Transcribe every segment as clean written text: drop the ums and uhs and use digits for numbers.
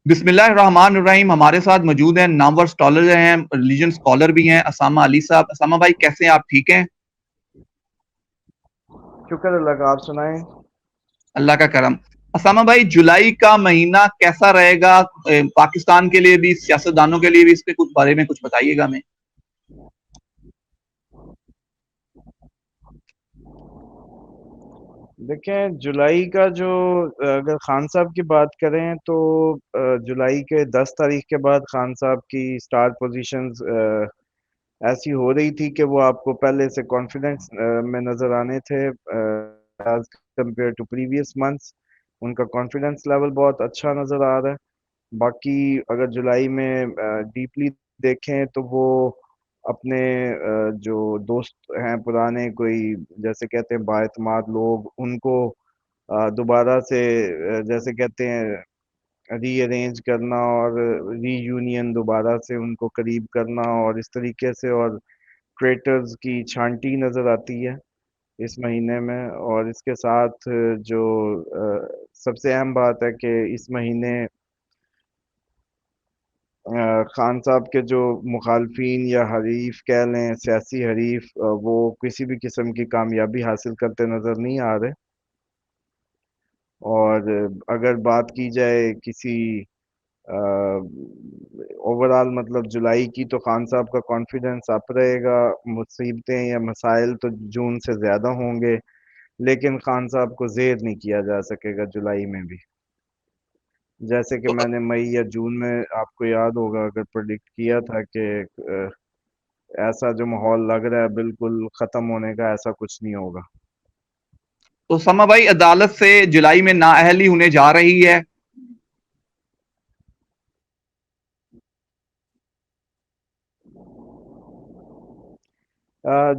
बिस्मिल्लाहिर्रहमानिर्रहीम। हमारे साथ मौजूद हैं नामवर स्कॉलर हैं, रिलीजन स्कॉलर भी हैं, असामा अली साहब। असामा भाई कैसे हैं आप? ठीक हैं? शुक्र अल्लाह का। आप सुनाएं। अल्लाह का करम। असामा भाई, जुलाई का महीना कैसा रहेगा पाकिस्तान के लिए भी, सियासतदानों के लिए भी? इसके कुछ बारे में कुछ बताइएगा हमें। देखें, जुलाई का जो अगर खान साहब की बात करें तो जुलाई के 10 तारीख के बाद खान साहब की स्टार पोजीशंस ऐसी हो रही थी कि वो आपको पहले से कॉन्फिडेंस में नज़र आने थे as compare to previous months. उनका कॉन्फिडेंस लेवल बहुत अच्छा नज़र आ रहा है। बाकी अगर जुलाई में डीपली देखें तो वो अपने जो दोस्त हैं पुराने, कोई जैसे कहते हैं बाएतमाद लोग, उनको दोबारा से जैसे कहते हैं रीअरेंज करना और रीयूनियन दोबारा से उनको करीब करना और इस तरीके से, और क्रेटर्स की छांटी नज़र आती है इस महीने में। और इसके साथ जो सबसे अहम बात है कि इस महीने खान साहब के जो मुखालफिन या हरीफ कह लें, सियासी हरीफ, वो किसी भी किस्म की कामयाबी हासिल करते नज़र नहीं आ रहे। और अगर बात की जाए किसी ओवरऑल मतलब जुलाई की, तो खान साहब का कॉन्फिडेंस अप रहेगा। मुसीबतें या मसाइल तो जून से ज़्यादा होंगे, लेकिन खान साहब को ज़ेर नहीं किया जा सकेगा जुलाई में भी। जैसे कि तो मैंने मई या जून में, आपको याद होगा, अगर प्रेडिक्ट किया था कि ऐसा जो माहौल लग रहा है बिल्कुल ख़त्म होने का, ऐसा कुछ नहीं होगा। असामा भाई, अदालत से जुलाई में नाअहली होने जा रही है।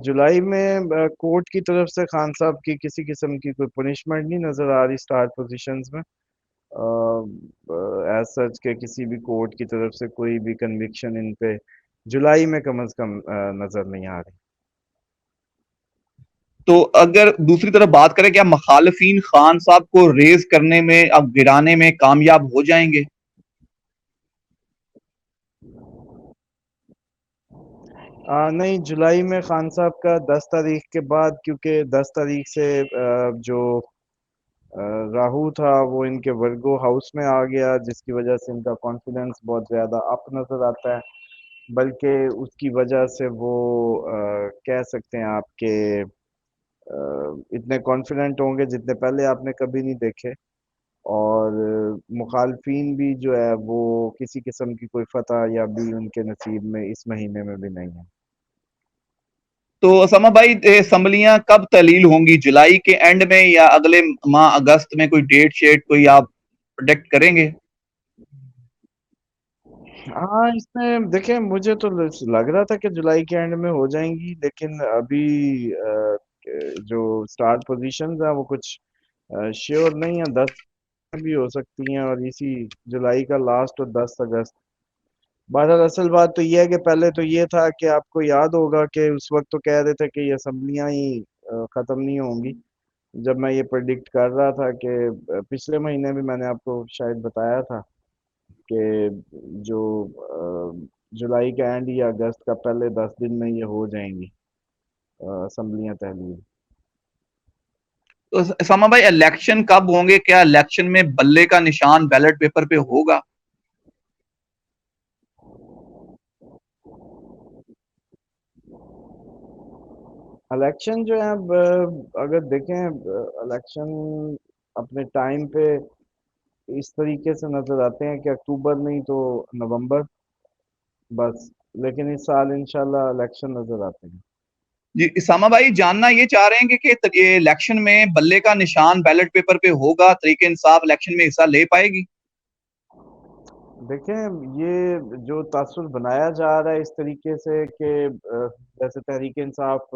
जुलाई में कोर्ट की तरफ से खान साहब की किसी किस्म की कोई पनिशमेंट नहीं नज़र आ रही स्टार पोजीशंस में। एज सच के किसी भी कोर्ट की तरफ से कोई भी कन्विक्शन इन पे जुलाई में कम अज कम नज़र नहीं आ रही। तो अगर दूसरी तरफ बात करें, क्या मुखालफिन खान साहब को रेज करने में, अब गिराने में कामयाब हो जाएंगे? नहीं, जुलाई में खान साहब का 10 तारीख के बाद, क्योंकि 10 तारीख से जो राहु था वो इनके वर्गो हाउस में आ गया, जिसकी वजह से इनका कॉन्फिडेंस बहुत ज़्यादा अप नज़र आता है। बल्कि उसकी वजह से वो कह सकते हैं आपके इतने कॉन्फिडेंट होंगे जितने पहले आपने कभी नहीं देखे। और मुखालफिन भी जो है वो किसी किस्म की कोई फतह या भी उनके नसीब में इस महीने में भी नहीं है। तो असामा भाई, असम्बलियां कब तहलील होंगी? जुलाई के एंड में या अगले माह अगस्त में? कोई डेट शेट कोई आप प्रोडिक्ट करेंगे? हाँ, इसमें देखें, मुझे तो लग रहा था कि जुलाई के एंड में हो जाएंगी, लेकिन अभी जो स्टार्ट पोजीशंस हैं वो कुछ श्योर नहीं है। 10 भी हो सकती हैं और इसी जुलाई का लास्ट और 10 अगस्त। बहरहाल असल बात तो ये है कि पहले तो ये था कि आपको याद होगा कि उस वक्त तो कह रहे थे कि ये असम्बलियाँ ही ख़त्म नहीं होंगी। जब मैं ये प्रेडिक्ट कर रहा था कि पिछले महीने भी मैंने आपको शायद बताया था कि जो जुलाई का एंड या अगस्त का पहले 10 दिन में ये हो जाएंगी असम्बलियाँ तहलील। तो असामा भाई, इलेक्शन कब होंगे? क्या इलेक्शन में बल्ले का निशान बैलेट पेपर पे होगा? इलेक्शन जो है अब अगर देखें, इलेक्शन अपने टाइम पे इस तरीके से नज़र आते हैं कि अक्टूबर नहीं तो नवंबर, बस। लेकिन इस साल इंशाल्लाह इलेक्शन नज़र आते हैं। जी, इसामा भाई जानना ये चाह रहे हैं कि ये इलेक्शन में बल्ले का निशान बैलेट पेपर पे होगा, तरीके इंसाफ इलेक्शन में हिस्सा ले पाएगी? देखें, ये जो तासुर बनाया जा रहा है इस तरीके से कि जैसे तहरीक इंसाफ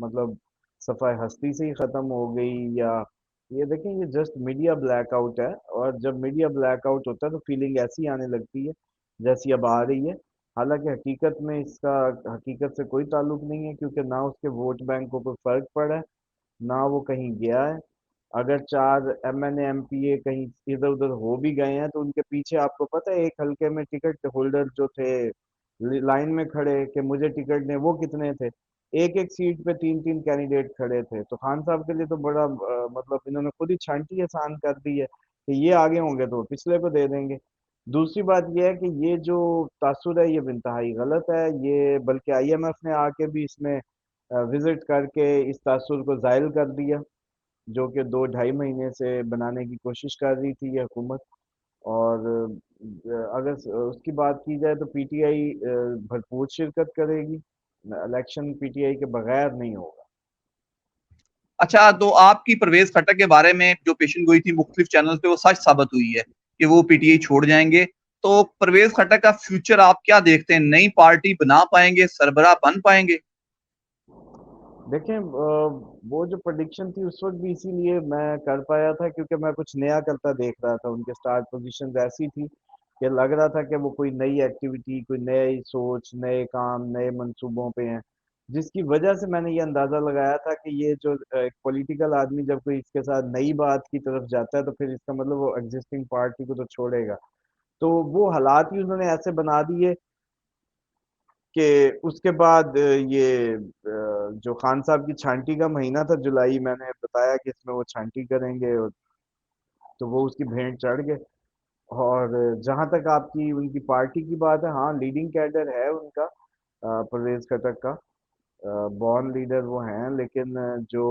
मतलब सफ़ाए हस्ती से ही ख़त्म हो गई, या ये देखें, ये जस्ट मीडिया ब्लैकआउट है। और जब मीडिया ब्लैकआउट होता है तो फीलिंग ऐसी आने लगती है जैसी अब आ रही है। हालांकि हकीकत में इसका हकीकत से कोई ताल्लुक नहीं है, क्योंकि ना उसके वोट बैंक को कोई फ़र्क पड़ा है, ना वो कहीं गया है। अगर 4 एमएनए एमपीए कहीं इधर उधर हो भी गए हैं तो उनके पीछे आपको पता है एक हल्के में टिकट होल्डर जो थे लाइन में खड़े कि मुझे टिकट ने, वो कितने थे? एक एक सीट पे तीन तीन कैंडिडेट खड़े थे। तो खान साहब के लिए तो बड़ा मतलब इन्होंने खुद ही छांटी आसान कर दी है कि ये आगे होंगे तो पिछले को दे देंगे। दूसरी बात ये है कि ये जो तासुर है ये इंतहाई गलत है। ये बल्कि आईएमएफ ने आके भी इसमें विजिट करके इस तासुर को जायल कर दिया, जो कि 2 ढाई महीने से बनाने की कोशिश कर रही थी ये हुकूमत। और अगर उसकी बात की जाए तो पीटीआई भरपूर शिरकत करेगी। इलेक्शन पीटीआई के बगैर नहीं होगा। अच्छा, तो आपकी परवेज खट्टक के बारे में जो पेशन गोई थी मुख्तलिफ चैनल पे वो सच साबित हुई है कि वो पीटीआई छोड़ जाएंगे। तो परवेज खट्टक का फ्यूचर आप क्या देखते हैं? नई पार्टी बना पाएंगे, सरबराह बन पाएंगे? देखें, वो जो प्रेडिक्शन थी उस वक्त भी इसीलिए मैं कर पाया था क्योंकि मैं कुछ नया करता देख रहा था। उनके स्टार्ट पोजीशंस ऐसी थी कि लग रहा था कि वो कोई नई एक्टिविटी, कोई नई सोच, नए काम, नए मंसूबों पे हैं, जिसकी वजह से मैंने ये अंदाजा लगाया था कि ये जो एक पॉलिटिकल आदमी जब कोई इसके साथ नई बात की तरफ जाता है तो फिर इसका मतलब वो एग्जिस्टिंग पार्टी को तो छोड़ेगा। तो वो हालात ही उन्होंने ऐसे बना दिए कि उसके बाद ये जो खान साहब की छांटी का महीना था जुलाई, मैंने बताया कि इसमें वो छांटी करेंगे, और तो वो उसकी भेंट चढ़ गए। और जहां तक आपकी उनकी पार्टी की बात है, हाँ लीडिंग कैडर है उनका, परवेज खटक का बॉर्न लीडर वो हैं। लेकिन जो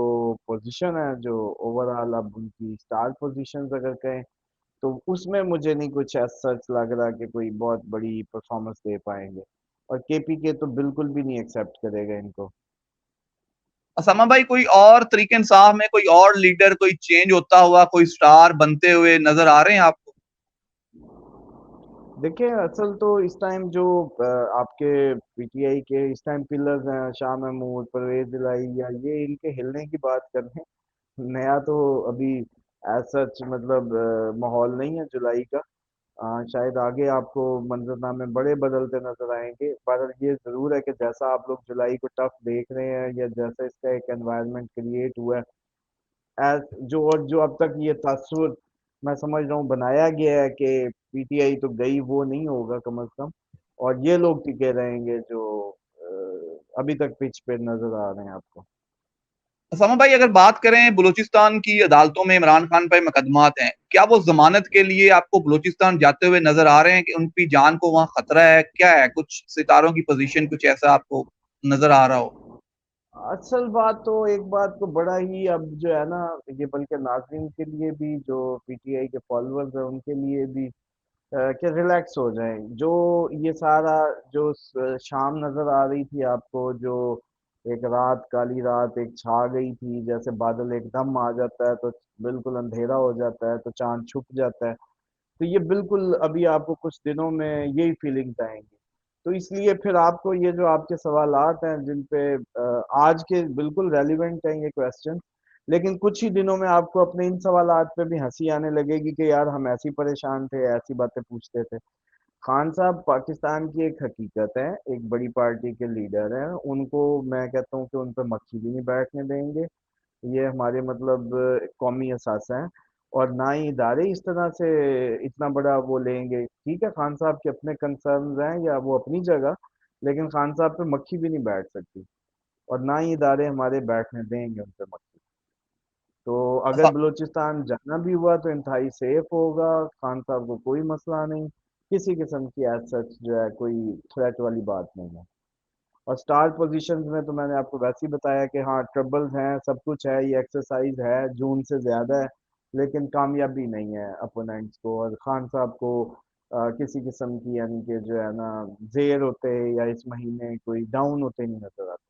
पोजीशन है, जो ओवरऑल अब उनकी स्टार पोजीशंस अगर कहें, तो उसमें मुझे नहीं कुछ ऐसा सच लग रहा कि कोई बहुत बड़ी परफॉर्मेंस दे पाएंगे। और केपीके तो बिल्कुल भी नहीं एक्सेप्ट करेगा इनको। असामा भाई, कोई और तरीके इंसाफ में कोई और लीडर, कोई चेंज होता हुआ, कोई स्टार बनते हुए नजर आ रहे हैं आपको? देखिए, असल तो इस टाइम जो आपके पीटीआई के इस टाइम पिलर्स हैं, शाह महमूद, परवेज इलाही, या ये इनके हिलने की बात कर रहे हैं। नया तो अभी एज सच मतलब माहौल नहीं है जुलाई का। शायद आगे आपको मंजरनामे बड़े बदलते नजर आएंगे, पर ये जरूर है कि जैसा आप लोग जुलाई को टफ देख रहे हैं या जैसा इसका एक एनवायरनमेंट क्रिएट हुआ है, एज जो और जो अब तक ये तासुर मैं समझ रहा हूँ बनाया गया है कि पीटीआई तो गई, वो नहीं होगा कम अज कम। और ये लोग टिके रहेंगे जो अभी तक पिच पे नजर आ रहे हैं आपको। असामा भाई, अगर बात करें बलूचिस्तान की अदालतों में इमरान खान पर मुकदमात हैं, क्या वो जमानत के लिए आपको बलूचिस्तान जाते हुए नजर आ रहे हैं कि उनकी जान को वहां खतरा है? क्या है कुछ सितारों की पोजीशन, कुछ ऐसा आपको नजर आ रहा हो? असल बात तो एक बात को बड़ा ही अब जो है ना, ये बल्कि नाज़रीन के लिए भी, जो पीटीआई के फॉलोअर्स हैं उनके लिए भी, कि रिलैक्स हो जाएं। जो ये सारा जो शाम नजर आ रही थी आपको, जो एक रात, काली रात एक छा गई थी, जैसे बादल एकदम आ जाता है तो बिल्कुल अंधेरा हो जाता है तो चांद छुप जाता है, तो ये बिल्कुल अभी आपको कुछ दिनों में यही फीलिंग्स आएंगी। तो इसलिए फिर आपको ये जो आपके सवालात हैं जिन पे आज के बिल्कुल रेलिवेंट हैं ये क्वेश्चन, लेकिन कुछ ही दिनों में आपको अपने इन सवालात पे भी हंसी आने लगेगी कि यार हम ऐसी परेशान थे, ऐसी बातें पूछते थे। खान साहब पाकिस्तान की एक हकीकत है, एक बड़ी पार्टी के लीडर हैं, उनको मैं कहता हूँ कि उन पर मक्खी भी नहीं बैठने देंगे। ये हमारे मतलब कौमी असासा है। और ना ही इदारे इस तरह से इतना बड़ा वो लेंगे। ठीक है, खान साहब के अपने कंसर्न्स हैं या वो अपनी जगह, लेकिन खान साहब पे मक्खी भी नहीं बैठ सकती, और ना ही इदारे हमारे बैठने देंगे उन पे मक्खी। तो अगर असा- बलूचिस्तान जाना भी हुआ तो इंतहाई सेफ होगा, खान साहब को कोई मसला नहीं, किसी किस्म की एज सच जो है कोई थ्रेट वाली बात नहीं है। और स्टार पोजीशंस में तो मैंने आपको वैसे ही बताया कि हाँ ट्रबल्स हैं, सब कुछ है, ये एक्सरसाइज है, जून से ज्यादा है, लेकिन कामयाबी नहीं है अपोनेंट्स को। और खान साहब को किसी किस्म की यानी कि जो है ना जेर होते या इस महीने कोई डाउन होते नहीं नजर आता।